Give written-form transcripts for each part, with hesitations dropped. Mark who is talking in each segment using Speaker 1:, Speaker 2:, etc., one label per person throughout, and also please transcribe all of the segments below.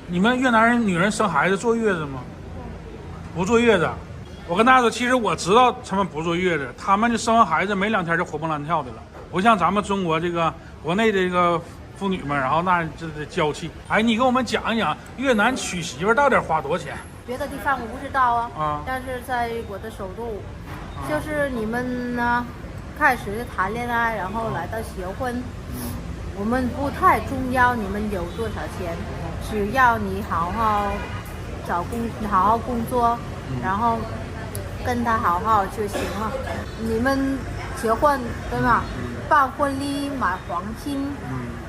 Speaker 1: 你们越南人女人生孩子坐月子吗？不坐月子。我跟大家说，其实我知道他们不坐月子，他们就生完孩子没2天就活蹦乱跳的了，不像咱们中国这个国内这个妇女们，然后那这娇气。哎，你给我们讲一讲越南娶媳妇到底花多少钱？
Speaker 2: 别的地方我不知道啊，但是在我的首都，就是你们呢开始谈恋爱，然后来到结婚，我们不太重要你们有多少钱，只要你好好好好工作，然后跟他好好就行了。你们结婚对吗？办婚礼买黄金，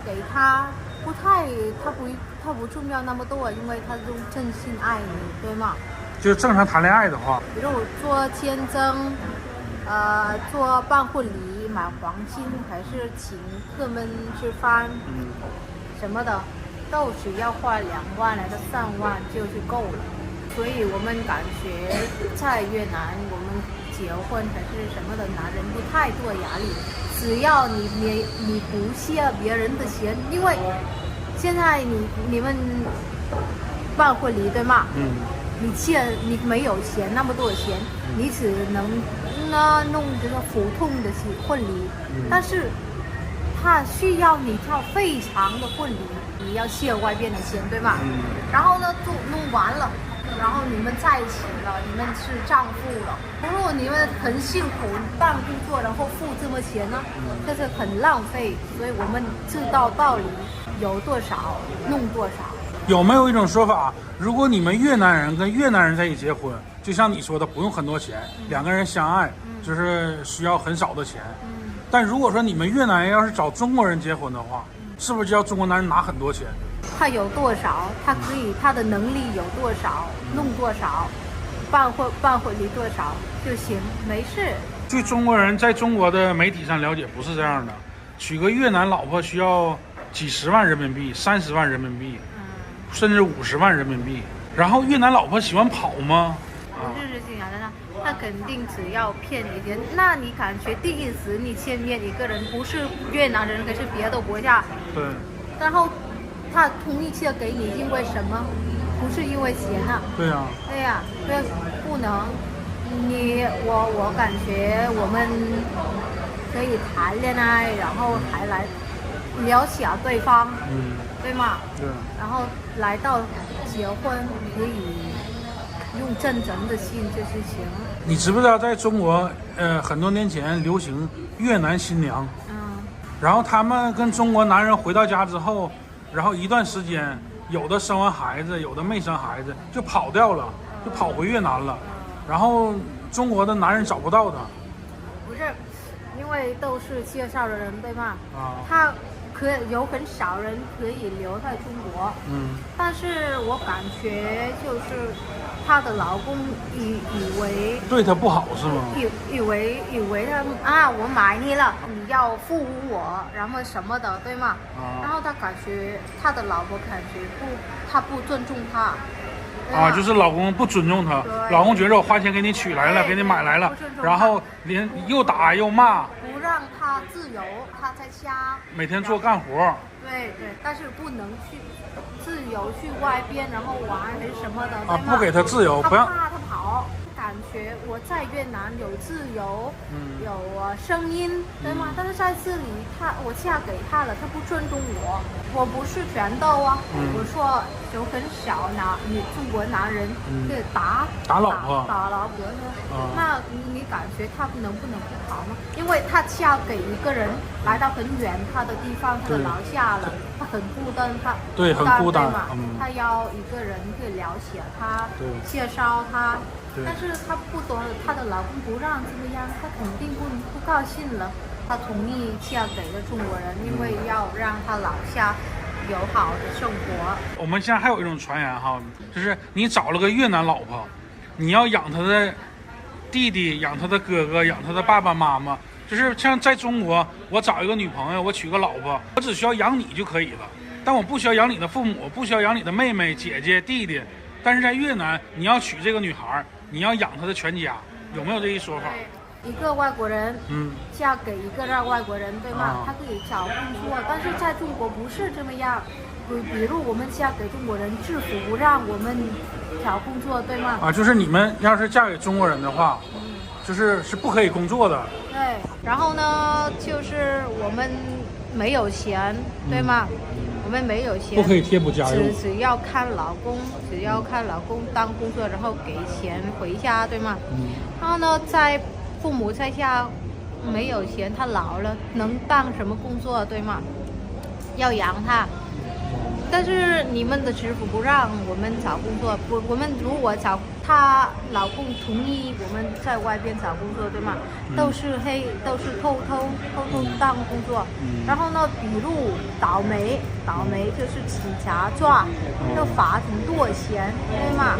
Speaker 2: 给他他不重要那么多，因为他都真心爱你，对吗？
Speaker 1: 就正常谈恋爱的话，
Speaker 2: 比如做签证，做办婚礼买黄金，还是请客们吃饭，什么的，都只要花2万来到3万就够了。所以我们感觉在越南，我们结婚还是什么的，男人不太多压力，只要你不欠别人的钱，因为现在你们办婚礼对吗？你没有钱那么多钱，你只能弄这个普通的婚礼，但是他需要你跳非常的婚礼，你要欠外边的钱对吧？然后呢，就弄完了。然后你们在一起了，你们是丈夫了。如果你们很辛苦办工作，然后付这么钱呢，这是很浪费。所以我们知道道理，有多少弄多少。
Speaker 1: 有没有一种说法，如果你们越南人跟越南人在一起结婚，就像你说的，不用很多钱，2个人相爱，就是需要很少的钱。但如果说你们越南人要是找中国人结婚的话，是不是就要中国男人拿很多钱？
Speaker 2: 他有多少，他的能力有多少，弄多少，办婚礼多少就行，没事。
Speaker 1: 据中国人在中国的媒体上了解，不是这样的，娶个越南老婆需要几十万人民币、30万人民币，甚至50万人民币。然后越南老婆喜欢跑吗？
Speaker 2: 不是这样的，他肯定只要骗你钱。那你感觉第一次你见面一个人不是越南人，可是别的国家，
Speaker 1: 对，
Speaker 2: 然后他同意借给你，因为什么？不是因为钱啊。
Speaker 1: 对呀。
Speaker 2: 对呀，不能。我感觉我们可以谈恋爱，然后还来了解对方，对吗？
Speaker 1: 对。
Speaker 2: 然后来到结婚，可以用真诚的心就是行。
Speaker 1: 你知不知道在中国，很多年前流行越南新娘，然后他们跟中国男人回到家之后，然后一段时间，有的生完孩子，有的没生孩子，就跑掉了，就跑回越南了，然后中国的男人找不到他。
Speaker 2: 不是，因为都是介绍的人，对吗？他有很少人可以留在中国，但是我感觉就是她的老公以为
Speaker 1: 对她不好是吗？
Speaker 2: 以为他我买你了，你要服务我，然后什么的，对吗？然后他感觉他的老婆感觉他不尊重他。
Speaker 1: 就是老公不尊重她，老公觉得我花钱给你娶来了，给你买来了，然后连又打又骂，
Speaker 2: 不让他自由，他在家
Speaker 1: 每天做干活。
Speaker 2: 对，但是不能去自由去外边，然后玩还是什么的。
Speaker 1: 不给他自由，不让
Speaker 2: 他跑。感觉我在越南有自由，有声音，对吗？但是在这里，我嫁给他了，他不尊重我，我不是全斗啊。我说有很少中国男人可以打老婆，那你感觉他能不能不好吗？因为他嫁给一个人，来到很远他的地方，他的老家了，他很孤单，
Speaker 1: 对很孤单
Speaker 2: 嘛，他要一个人可以了解他，介绍他。但是他不懂，她的老公不让这么样，她肯定不高兴了。她同意嫁给了中国人，因为要让她老下有好的生活。
Speaker 1: 我们现在还有一种传言哈，就是你找了个越南老婆，你要养她的弟弟，养她的哥哥，养她的爸爸妈妈。就是像在中国，我找一个女朋友，我娶个老婆，我只需要养你就可以了，但我不需要养你的父母，不需要养你的妹妹、姐姐、弟弟。但是在越南，你要娶这个女孩，你要养她的全家，有没有这一说法？
Speaker 2: 一个外国人，嫁给一个外国人，对吗？他可以找工作，但是在中国不是这么样。比如我们嫁给中国人，制服不让我们找工作，对吗？
Speaker 1: 啊，就是你们要是嫁给中国人的话，就是不可以工作的。
Speaker 2: 对，然后呢，就是我们没有钱，对吗？我们没有钱，
Speaker 1: 不可以贴补家用。
Speaker 2: 只要看老公当工作，然后给钱回家，对吗？然后呢，父母在家没有钱，他老了能当什么工作，对吗？要养他。但是你们的师傅不让我们找工作，我们如果她老公同意我们在外边找工作，对吗？都是偷偷当工作。然后呢，比如倒霉就是警察抓，要罚很多钱，对吗？